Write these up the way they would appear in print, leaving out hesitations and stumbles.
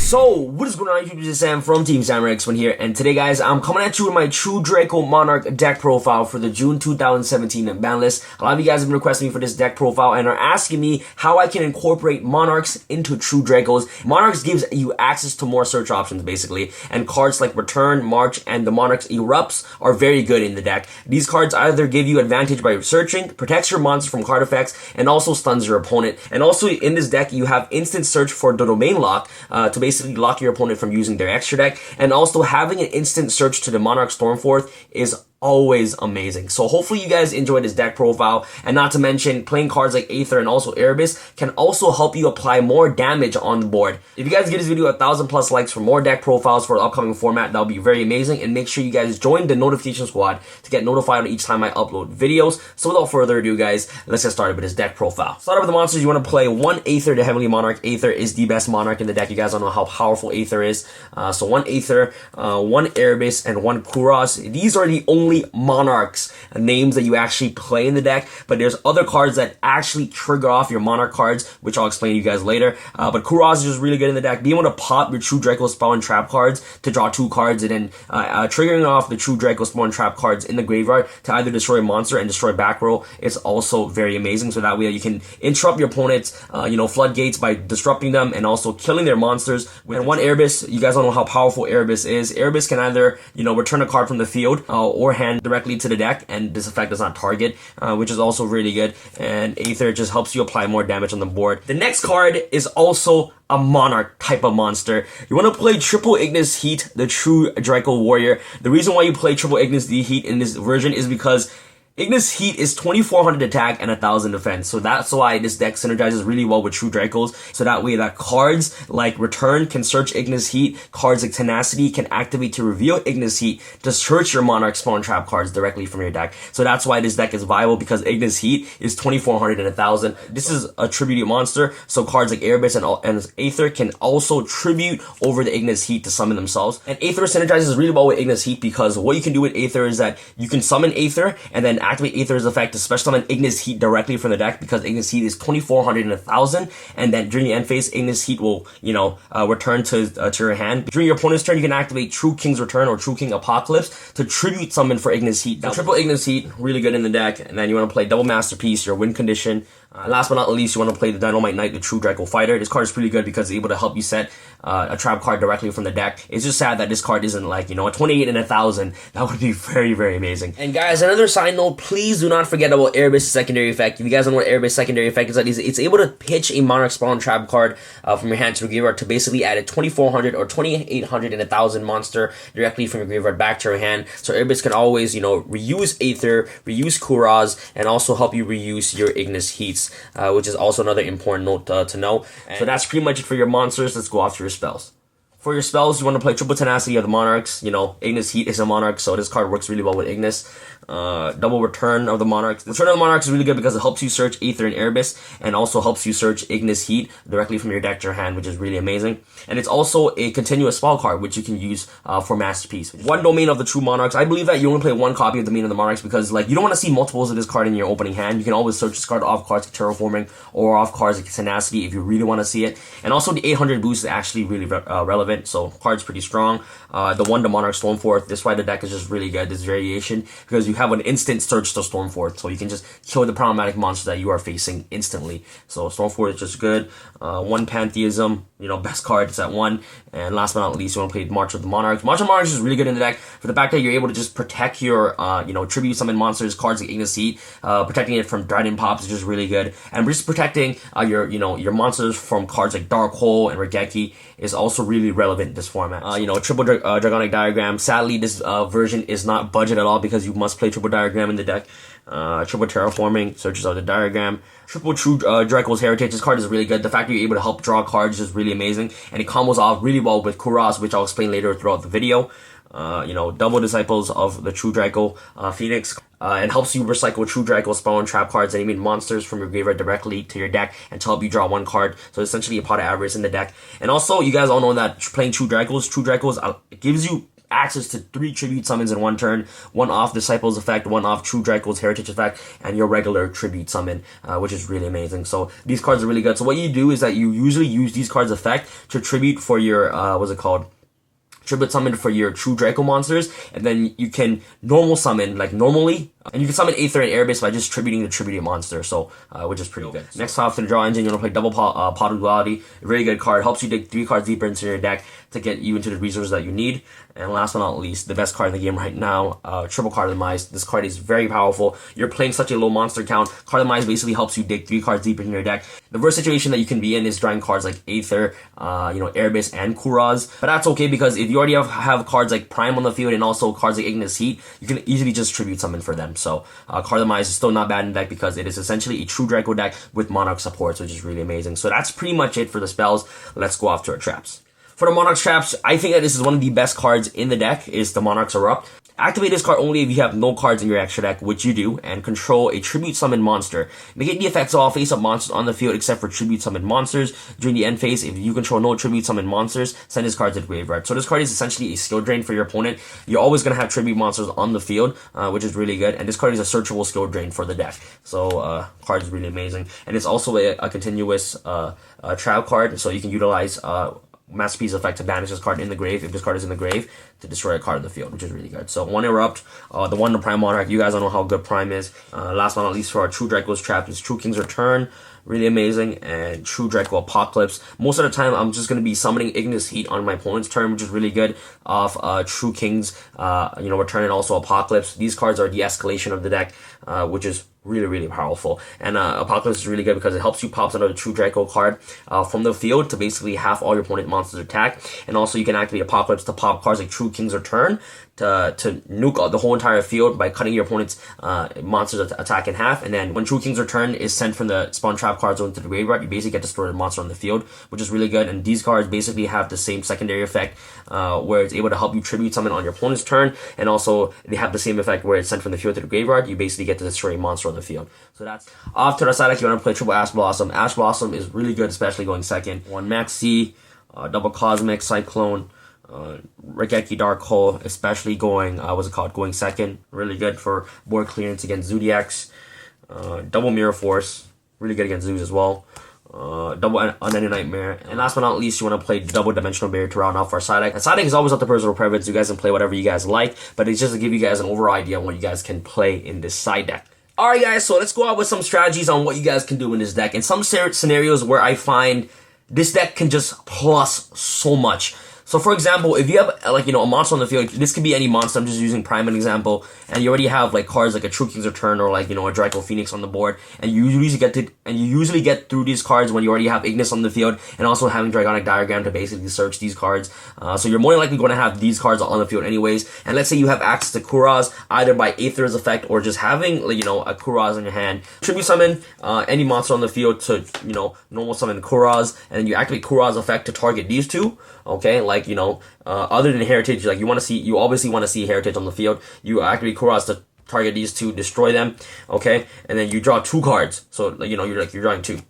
So, what is going on YouTube? This is Sam from TeamSamuraiX1 here, and today guys, I'm coming at you with my true DRACO Monarch deck profile for the June 2017 ban list. A lot of you guys have been requesting me for this deck profile and are asking me how I can incorporate Monarchs into true Dracos. Monarchs gives you access to more search options basically, and cards like Return, March, and the Monarch's Erupts are very good in the deck. These cards either give you advantage by searching, protects your monster from card effects, and also stuns your opponent. And also in this deck, you have instant search for the domain lock to basically lock your opponent from using their extra deck, and also having an instant search to the Monarch Stormforth is always amazing. So hopefully you guys enjoyed this deck profile, and not to mention playing cards like Aether and also Erebus can also help you apply more damage on the board. If you guys give this video 1,000+ likes for more deck profiles for the upcoming format, that'll be very amazing, and make sure you guys join the notification squad to get notified each time I upload videos. So without further ado guys, let's get started with this deck profile. Start off with the monsters. You want to play one Aether, the Heavenly Monarch. Aether is the best Monarch in the deck. You guys don't know how powerful Aether is. So one Aether, one Erebus, and one Kuros. These are the only Monarchs names that you actually play in the deck, but there's other cards that actually trigger off your Monarch cards, which I'll explain to you guys later. But Kuros is just really good in the deck. Being able to pop your true Draco spell and trap cards to draw 2 cards, and then triggering off the true Draco spell and trap cards in the graveyard to either destroy a monster and destroy back row is also very amazing. So that way you can interrupt your opponent's floodgates by disrupting them and also killing their monsters. And one Erebus, you guys don't know how powerful Erebus is. Erebus can either return a card from the field or hand directly to the deck, and this effect does not target, which is also really good. And Aether just helps you apply more damage on the board. The next card is also a Monarch type of monster. You want to play triple Ignis Heat, the true Draco warrior. The reason why you play triple Ignis Heat in this version is because Ignis Heat is 2400 attack and 1000 defense, so that's why this deck synergizes really well with true Dracos, so that way that cards like Return can search Ignis Heat, cards like Tenacity can activate to reveal Ignis Heat to search your Monarch spawn trap cards directly from your deck. So that's why this deck is viable, because Ignis Heat is 2400 and 1000. This is a tribute monster, so cards like Erebus and Aether can also tribute over the Ignis Heat to summon themselves. And Aether synergizes really well with Ignis Heat, because what you can do with Aether is that you can summon Aether and then activate Aether's effect to special summon Ignis Heat directly from the deck, because Ignis Heat is 2400 and 1000, and then during the end phase, Ignis Heat will, return to your hand. During your opponent's turn, you can activate True King's Return or True King Apocalypse to tribute summon for Ignis Heat. Now, triple Ignis Heat, really good in the deck, and then you want to play double Masterpiece, your win condition. Last but not least, you want to play the Dynamite Knight, the true Draco fighter. This card is pretty good because it's able to help you set a trap card directly from the deck. It's just sad that this card isn't like, a 28 and 1000. That would be very, very amazing. And guys, another side note, please do not forget about Erebus' secondary effect. If you guys don't know what Erebus' secondary effect is, it's able to pitch a Monarch spawn trap card from your hand to the graveyard to basically add a 2400 or 2800 and 1000 monster directly from your graveyard back to your hand. So Erebus can always, reuse Aether, reuse Kuros, and also help you reuse your Ignis Heats. Which is also another important note to know. So that's pretty much it for your monsters. Let's go off to your spells. For your spells, you want to play Triple Tenacity of the Monarchs. Ignis Heat is a Monarch, so this card works really well with Ignis. Double Return of the Monarchs. Return of the Monarchs is really good because it helps you search Aether and Erebus, and also helps you search Ignis Heat directly from your deck to your hand, which is really amazing. And it's also a continuous spell card, which you can use for Masterpiece. One domain of the true Monarchs. I believe that you only play one copy of the domain of the Monarchs because, you don't want to see multiples of this card in your opening hand. You can always search this card off cards like Terraforming or off cards like Tenacity if you really want to see it. And also the 800 boost is actually really relevant, so card's pretty strong. The one to Monarch Stormforth, this is why the deck is just really good, this variation, because you have an instant search to Stormforth, so you can just kill the problematic monster that you are facing instantly. So Stormforth is just good. One Pantheism, best card, it's at 1. And last but not least, you want to play March of the Monarchs. March of the Monarchs is really good in the deck for the fact that you're able to just protect your, tribute summon monsters, cards like Ignis Heat, protecting it from Trident Pops is just really good. And just protecting your monsters from cards like Dark Hole and Regeki is also really relevant in this format. Triple Dragonic Diagram. Sadly, this version is not budget at all because you must play Triple Diagram in the deck. Triple Terraforming, searches of the diagram. Triple True Draco's Heritage. This card is really good. The fact that you're able to help draw cards is really amazing, and it combos off really well with Kuros, which I'll explain later throughout the video. Double Disciples of the True Draco Phoenix, and helps you recycle True Draco spawn trap cards and even monsters from your graveyard directly to your deck and to help you draw 1 card. So essentially a pot of avarice in the deck. And also, you guys all know that playing True Dracos gives you access to 3 tribute summons in one turn, 1 off Disciples effect, 1 off True Draco's Heritage effect, and your regular tribute summon, which is really amazing. So these cards are really good. So what you do is that you usually use these cards effect to tribute for your, what's it called? Tribute summon for your true Draco monsters, and then you can normal summon like normally, and you can summon Aether and Airbase by just tributing the tributed monster, so which is pretty good. Next off to the draw engine, you want to play double pot of duality. A very good card, helps you dig 3 cards deeper into your deck to get you into the resources that you need. And last but not least, the best card in the game right now, triple Card of the Mice. This card is very powerful. You're playing such a low monster count. Card of the Mice basically helps you dig 3 cards deeper in your deck. The worst situation that you can be in is drawing cards like Aether, Airbase, and Kuraz. But that's okay, because if you already have cards like Prime on the field and also cards like Ignis Heat, you can easily just tribute summon for them. So Card of the Mice is still not bad in the deck because it is essentially a true Draco deck with Monarch supports, which is really amazing. So that's pretty much it for the spells. Let's go off to our traps. For the Monarch traps, I think that this is one of the best cards in the deck, is the Monarch's Erupt. Activate this card only if you have no cards in your extra deck, which you do, and control a Tribute Summon monster. Negate the effects of all face-up monsters on the field except for Tribute Summon monsters. During the end phase, if you control no Tribute Summon monsters, send this card to the graveyard. So this card is essentially a skill drain for your opponent. You're always going to have Tribute monsters on the field, which is really good, and this card is a searchable skill drain for the deck. So, card is really amazing. And it's also a continuous trap card, so you can utilize Masterpiece effect to banish this card in the grave if this card is in the grave to destroy a card in the field, which is really good. So 1 Erupt, the 1 to Prime Monarch. You guys don't know how good Prime is. Last but not least, for our True Draco's trap is True King's Return. Really amazing. And True Draco Apocalypse. Most of the time, I'm just going to be summoning Ignis Heat on my opponent's turn, which is really good, off True King's Return and also Apocalypse. These cards are the escalation of the deck, which is really powerful. And Apocalypse is really good because it helps you pop another True Draco card from the field to basically half all your opponent monsters attack. And also you can activate Apocalypse to pop cards like True King's Return to nuke the whole entire field by cutting your opponent's monsters attack in half. And then when True King's Return is sent from the spawn trap card zone to the graveyard, you basically get to store the monster on the field, which is really good. And these cards basically have the same secondary effect where it's able to help you tribute summon on your opponent's turn, and also they have the same effect where it's sent from the field to the graveyard. You basically get to destroy a monster on the field. So that's off to the side. If you want to play triple Ash Blossom, Ash Blossom is really good, especially going second. 1 Maxi, double Cosmic, Cyclone, Regeki Dark Hole, especially going, going second. Really good for board clearance against Zodiacs. Double Mirror Force, really good against Zoos as well. Double Unending Nightmare. And last but not least, you want to play double Dimensional Barrier to round off our side deck. And side deck is always up to personal preference. You guys can play whatever you guys like, but it's just to give you guys an overall idea on what you guys can play in this side deck. Alright guys, so let's go out with some strategies on what you guys can do in this deck, and some scenarios where I find this deck can just plus so much. So for example, if you have a monster on the field, this could be any monster, I'm just using Prime as an example, and you already have like cards like a True King's Return or a Draco Phoenix on the board, and you usually get through these cards when you already have Ignis on the field, and also having Dragonic Diagram to basically search these cards. So you're more likely going to have these cards on the field anyways. And let's say you have access to Kuraz either by Aether's effect or just having a Kuraz in your hand. Tribute summon any monster on the field to normal summon Kuraz, and then you activate Kuraz effect to target these two. Okay, other than Heritage, you obviously want to see Heritage on the field. You activate Kuraz to target these two, destroy them. Okay, and then you draw 2 cards. So you're drawing 2,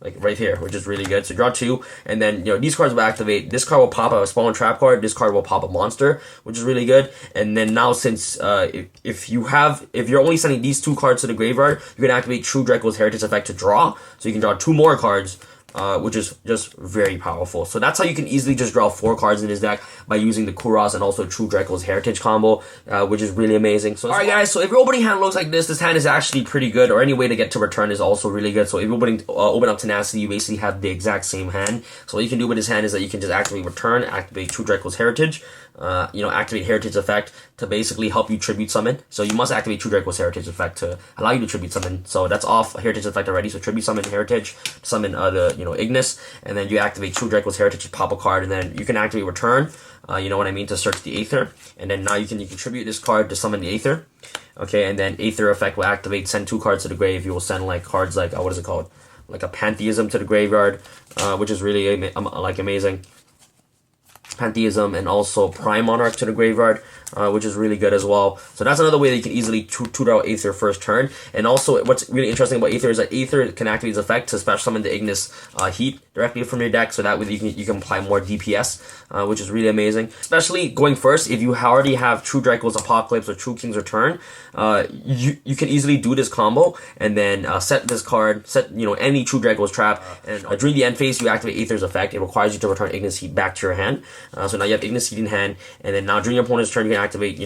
like right here, which is really good. So draw 2, and then these cards will activate. This card will pop a spawn trap card. This card will pop a monster, which is really good. And then now, since if you're only sending these 2 cards to the graveyard, you can activate True Draco's Heritage effect to draw. So you can draw 2 more cards. Which is just very powerful. So that's how you can easily just draw 4 cards in this deck by using the Kuraz and also True Draco's Heritage combo, which is really amazing. So alright guys, so if your opening hand looks like this hand is actually pretty good, or any way to get to return is also really good. So if you're open up Tenacity, you basically have the exact same hand. So what you can do with this hand is that you can just activate return, activate True Draco's Heritage, activate Heritage effect to basically help you tribute summon. So you must activate True Draco's Heritage effect to allow you to tribute summon. So that's off Heritage effect already. So tribute summon Heritage, summon Ignis, and then you activate True Draco's Heritage to pop a card, and then you can activate return, to search the Aether, and then now you can tribute this card to summon the Aether. Okay, and then Aether effect will activate, send 2 cards to the grave. You will send cards like like a Pantheism to the graveyard, which is really amazing. Pantheism, and also Prime Monarch to the graveyard, which is really good as well. So that's another way that you can easily tutor out Aether first turn. And also, what's really interesting about Aether is that Aether can activate its effect to special summon the Ignis Heat directly from your deck, so that way you can apply more DPS, which is really amazing. Especially going first, if you already have True Draco's Apocalypse or True King's Return, you can easily do this combo and then set this card, set any True Draco's trap, and during the end phase you activate Aether's effect. It requires you to return Ignis Heat back to your hand. So now you have Ignis Heat in hand, and then now during your opponent's turn you can activate,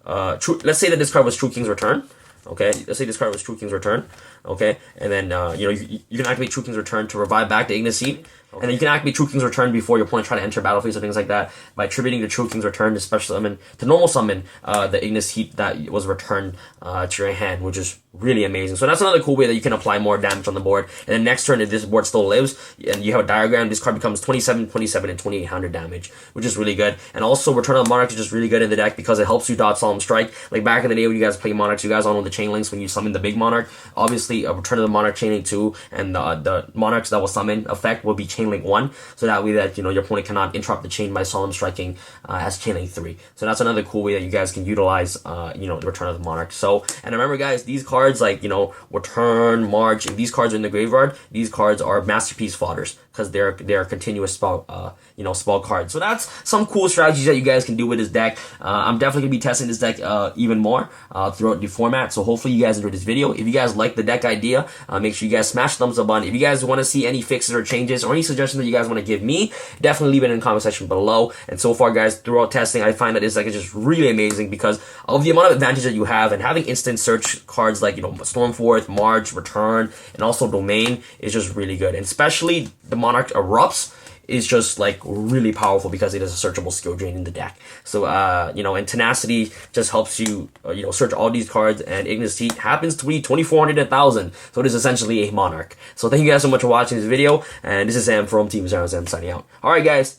let's say that this card was True King's Return. Okay, let's say this card was True King's Return. Okay, and then you can activate True King's Return to revive back the Ignis Heat. Okay. And then you can activate True King's Return before your opponent try to enter battle phase or things like that by attributing the True King's Return to special summon, to normal summon the Ignis Heat that was returned to your hand, which is really amazing. So that's another cool way that you can apply more damage on the board. And then next turn, if this board still lives and you have a diagram, this card becomes 27, 27, and 2800 damage, which is really good. And also Return of the Monarch is just really good in the deck because it helps you dodge Solemn Strike. Like back in the day when you guys play Monarchs, you guys all know the chain links when you summon the big Monarch. Obviously, a Return of the Monarch chain link 2 and the Monarchs that will summon effect will be chain link 1. So that way that your opponent cannot interrupt the chain by Solemn Striking as chain link 3. So that's another cool way that you guys can utilize the Return of the Monarch. So, and remember guys, these cards like Return, March, if these cards are in the graveyard, these cards are masterpiece fodders because they're continuous spell spell cards. So that's some cool strategies that you guys can do with this deck. I'm definitely gonna be testing this deck even more throughout the format. So hopefully you guys enjoyed this video. If you guys like the deck idea, make sure you guys smash the thumbs up button. If you guys want to see any fixes or changes or any suggestions that you guys want to give me, definitely leave it in the comment section below. And so far guys, throughout testing, I find that this deck is just really amazing because of the amount of advantage that you have, and having instant search cards like Stormforth, March, Return, and also Domain is just really good. And especially the Monarch Erupts is just like really powerful because it is a searchable skill drain in the deck. So and Tenacity just helps you search all these cards, and Ignis Heat happens to be 2400 and 1000, so it is essentially a Monarch. So thank you guys so much for watching this video, and this is Sam from Team SamHam signing out. Alright guys.